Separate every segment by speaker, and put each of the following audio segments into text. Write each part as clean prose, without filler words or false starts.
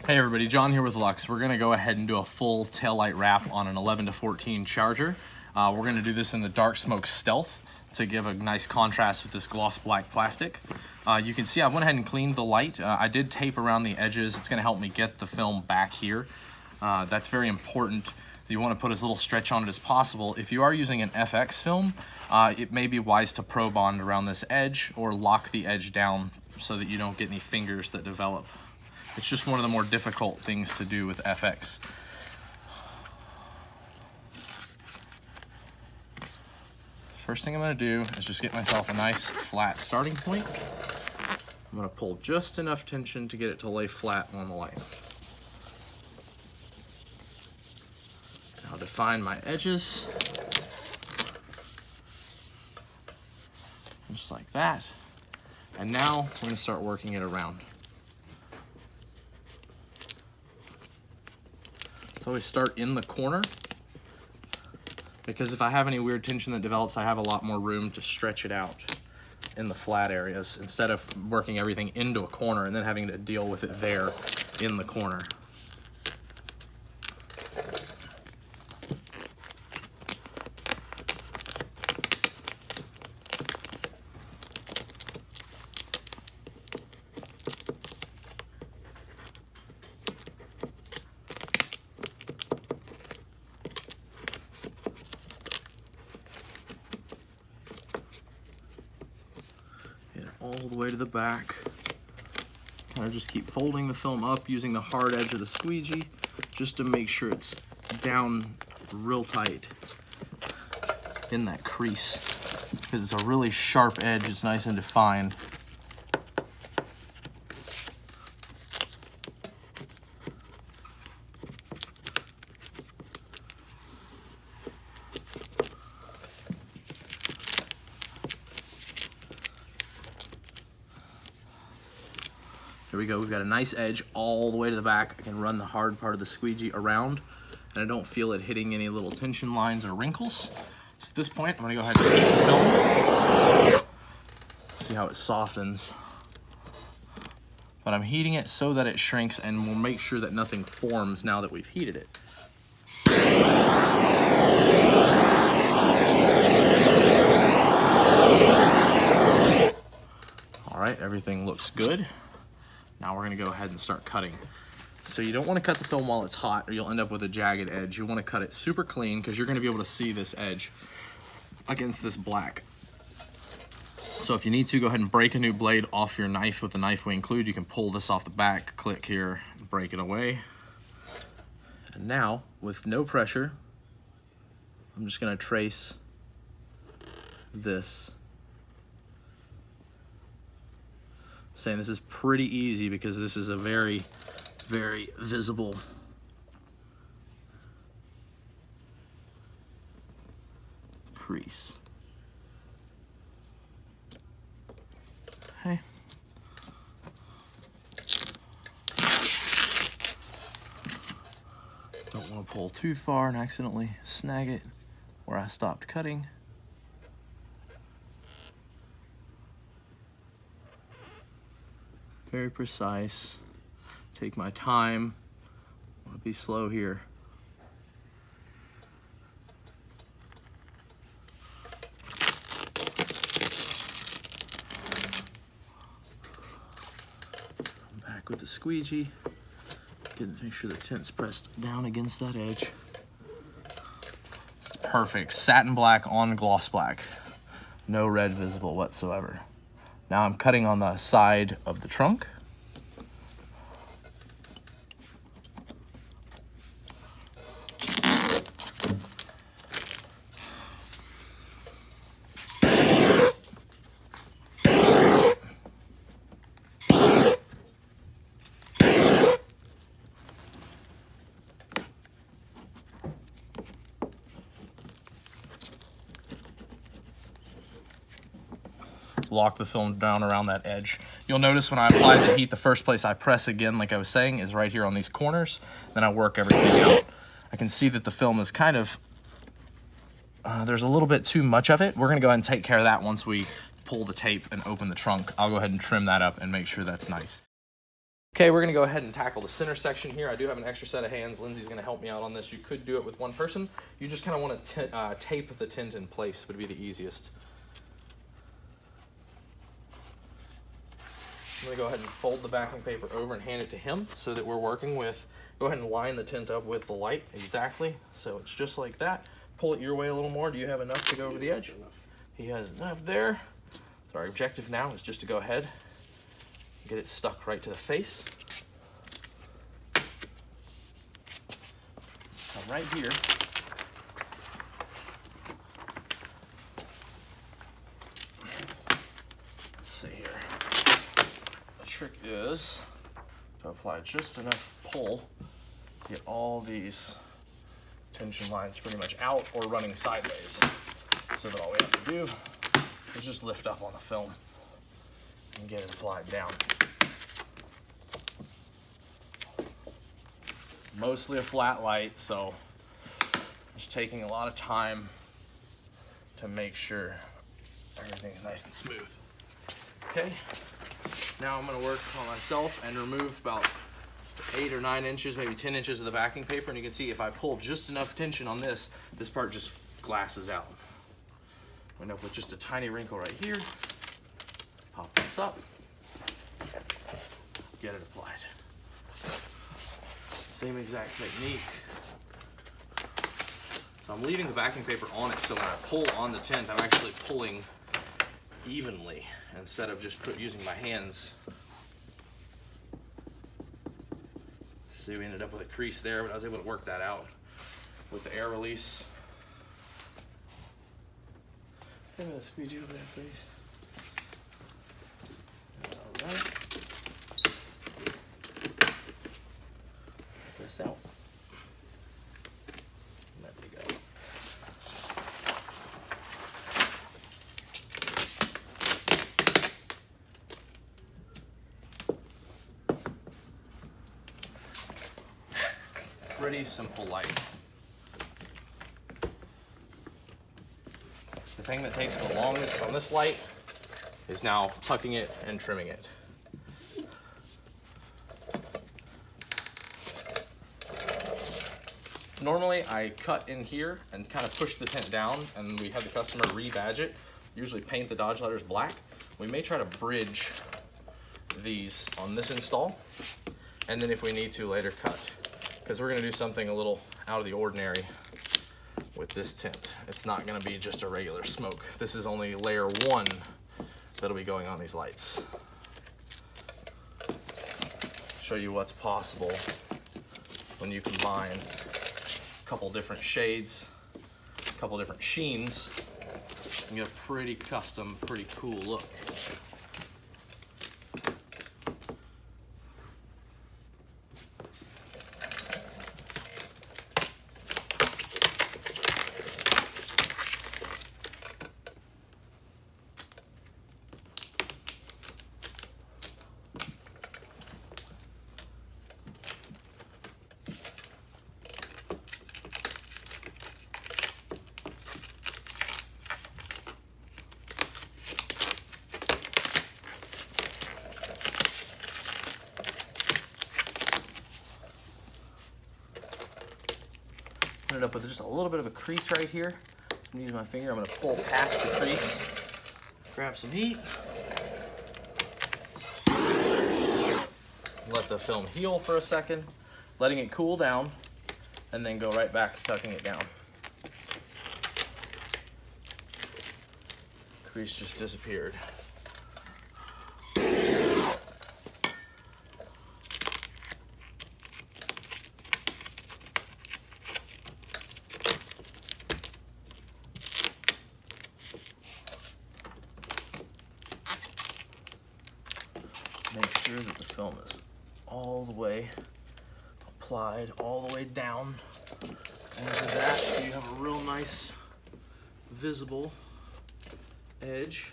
Speaker 1: Hey everybody, John here with Luxe. We're going to go ahead and do a full taillight wrap on an 11 to 14 Charger. We're going to do this in the Dark Smoke Stealth to give a nice contrast with this gloss black plastic. You can see I went ahead and cleaned the light. I did tape around the edges. It's going to help me get the film back here. That's very important. You want to put as little stretch on it as possible. If you are using an FX film, it may be wise to ProBond around this edge or lock the edge down so that you don't get any fingers that develop. It's just one of the more difficult things to do with FX. First thing I'm going to do is just get myself a nice flat starting point. I'm going to pull just enough tension to get it to lay flat on the light. I'll define my edges, just like that. And now I'm going to start working it around. So always start in the corner, because if I have any weird tension that develops, I have a lot more room to stretch it out in the flat areas instead of working everything into a corner and then having to deal with it there in the corner. All the way to the back. Kind of just keep folding the film up using the hard edge of the squeegee just to make sure it's down real tight in that crease, because it's a really sharp edge. It's nice and defined. There we go, we've got a nice edge all the way to the back. I can run the hard part of the squeegee around, and I don't feel it hitting any little tension lines or wrinkles. So at this point, I'm gonna go ahead and heat the film. See how it softens. But I'm heating it so that it shrinks, and we'll make sure that nothing forms now that we've heated it. All right, everything looks good. Now we're gonna go ahead and start cutting. So you don't wanna cut the film while it's hot or you'll end up with a jagged edge. You wanna cut it super clean because you're gonna be able to see this edge against this black. So if you need to, go ahead and break a new blade off your knife with the knife we include. You can pull this off the back, click here, break it away. And now, with no pressure, I'm just gonna trace this. Saying this is pretty easy because this is a very, very visible crease. Okay. Don't want to pull too far and accidentally snag it where I stopped cutting. Very precise. Take my time. I want to be slow here. Back with the squeegee. Make sure the tint's pressed down against that edge. It's perfect. Satin black on gloss black. No red visible whatsoever. Now I'm cutting on the side of the trunk. Lock the film down around that edge. You'll notice when I apply the heat, the first place I press again, like I was saying, is right here on these corners. Then I work everything out. I can see that the film is kind of, there's a little bit too much of it. We're gonna go ahead and take care of that once we pull the tape and open the trunk. I'll go ahead and trim that up and make sure that's nice. Okay, we're gonna go ahead and tackle the center section here. I do have an extra set of hands. Lindsay's gonna help me out on this. You could do it with one person. You just kind of want to tape the tint in place, would be the easiest. I'm gonna go ahead and fold the backing paper over and hand it to him so that we're working with, go ahead and line the tint up with the light, exactly. So it's just like that. Pull it your way a little more. Do you have enough to go over the edge? He has enough there. So our objective now is just to go ahead and get it stuck right to the face. Come right here. Let's see here. The trick is to apply just enough pull to get all these tension lines pretty much out or running sideways, so that all we have to do is just lift up on the film and get it applied down. Mostly a flat light, so just taking a lot of time to make sure everything's nice and smooth. Okay, now I'm gonna work on myself and remove about 8 or 9 inches, maybe 10 inches of the backing paper, and you can see if I pull just enough tension on this, this part just glasses out. I'm gonna end up with just a tiny wrinkle right here. Pop this up, get it applied. Same exact technique. So I'm leaving the backing paper on it, so when I pull on the tint, I'm actually pulling evenly instead of just using my hands. See, we ended up with a crease there, but I was able to work that out with the air release. Give me the squeegee over there, please. All right. Check this out. There we go. Pretty simple light. The thing that takes the longest on this light is now tucking it and trimming it. Normally I cut in here and kind of push the tint down, and we have the customer rebadge it, usually paint the Dodge letters black. We may try to bridge these on this install, and then if we need to, later cut, because we're going to do something a little out of the ordinary with this tint. It's not going to be just a regular smoke. This is only layer 1 that'll be going on these lights. Show you what's possible when you combine a couple different shades, a couple different sheens, and get a pretty custom, pretty cool look. It up with just a little bit of a crease right here. I'm gonna use my finger. I'm gonna pull past the crease, grab some heat, let the film heal for a second, letting it cool down, and then go right back to tucking it down. Crease just disappeared. Make sure that the film is all the way applied, all the way down into that, so you have a real nice visible edge.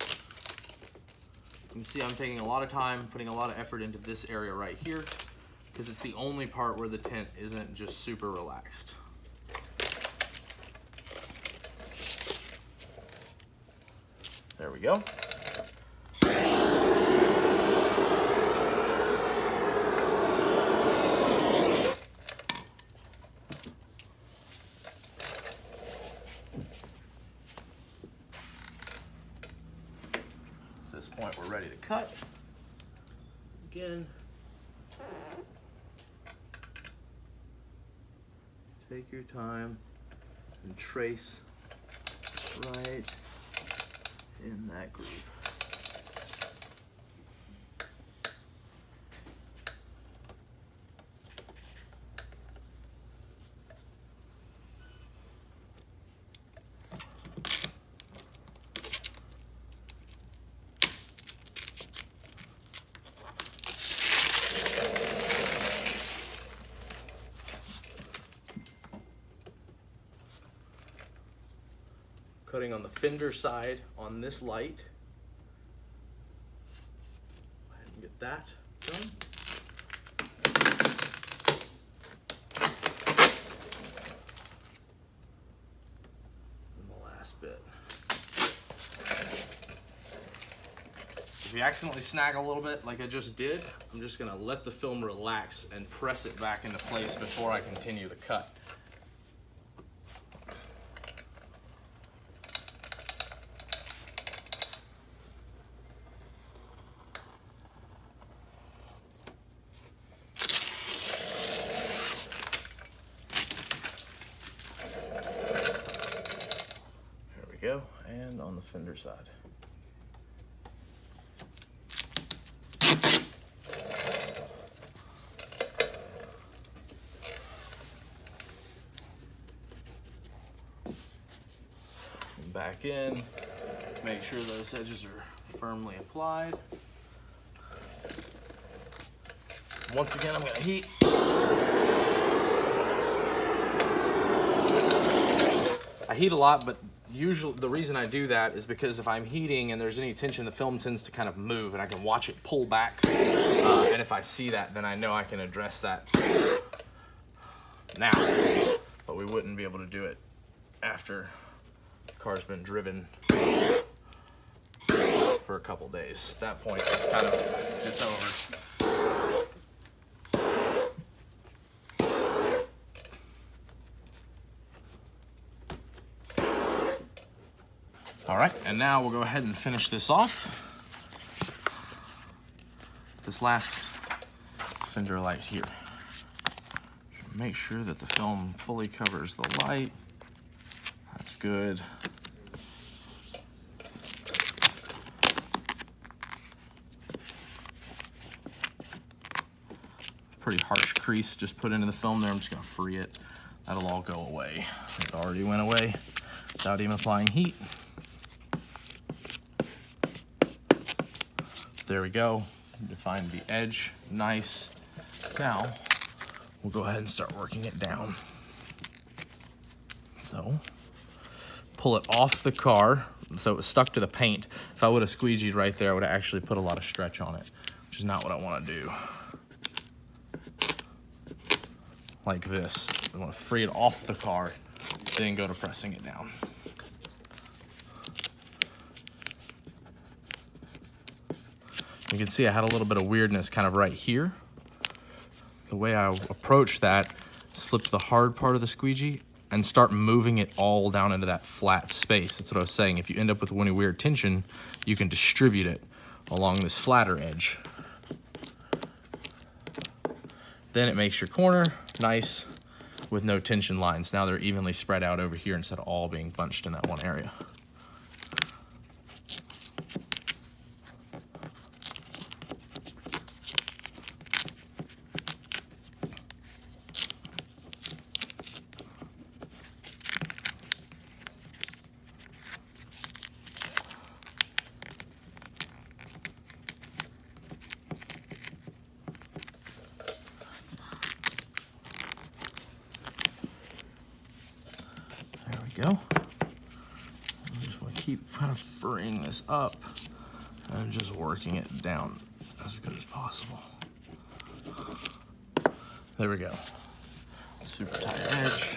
Speaker 1: You can see I'm taking a lot of time, putting a lot of effort into this area right here, because it's the only part where the tint isn't just super relaxed. There we go. point, we're ready to cut. Again, take your time and trace right in that groove. Cutting on the fender side on this light. Go ahead and get that done. And the last bit. If you accidentally snag a little bit like I just did, I'm just gonna let the film relax and press it back into place before I continue the cut. Go, and on the fender side. And back in, make sure those edges are firmly applied. Once again, I'm going to heat. I heat a lot, but usually the reason I do that is because if I'm heating and there's any tension, the film tends to kind of move and I can watch it pull back. And if I see that, then I know I can address that now. But we wouldn't be able to do it after the car's been driven for a couple days. At that point, it's kind of, it's over. All right, and now we'll go ahead and finish this off. This last fender light here. Make sure that the film fully covers the light. That's good. Pretty harsh crease just put into the film there. I'm just gonna free it. That'll all go away. It already went away without even applying heat. There we go. Define the edge, nice. Now, we'll go ahead and start working it down. So, pull it off the car, so it was stuck to the paint. If I would have squeegeed right there, I would have actually put a lot of stretch on it, which is not what I want to do. Like this. I want to free it off the car, then go to pressing it down. You can see I had a little bit of weirdness kind of right here. The way I approach that is flip to the hard part of the squeegee and start moving it all down into that flat space. That's what I was saying. If you end up with any weird tension, you can distribute it along this flatter edge. Then it makes your corner nice with no tension lines. Now they're evenly spread out over here instead of all being bunched in that one area. Go. I just want to keep kind of freeing this up and just working it down as good as possible. There we go. Super tight edge.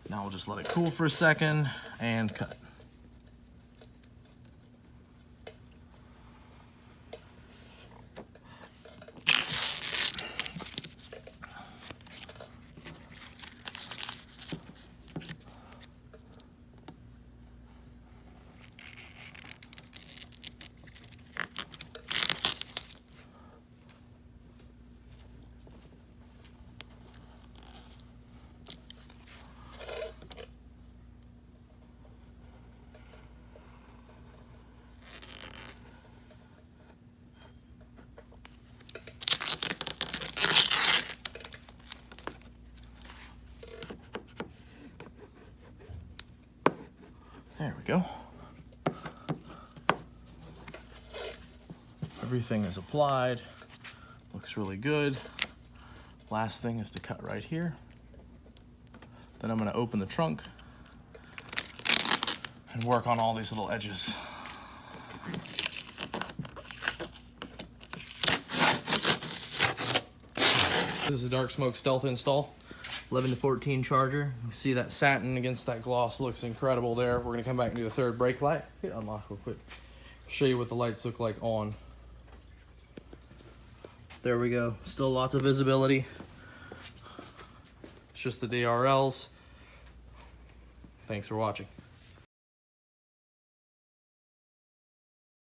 Speaker 1: Now we'll just let it cool for a second and cut. go. Everything is applied. Looks really good. Last thing is to cut right here. Then I'm gonna open the trunk and work on all these little edges. This is a Dark Smoke Stealth install, 11 to 14 charger. You see that satin against that gloss looks incredible there. We're gonna come back and do the third brake light. Hit unlock real quick. Show you what the lights look like on. There we go, still lots of visibility. It's just the DRLs. Thanks for watching.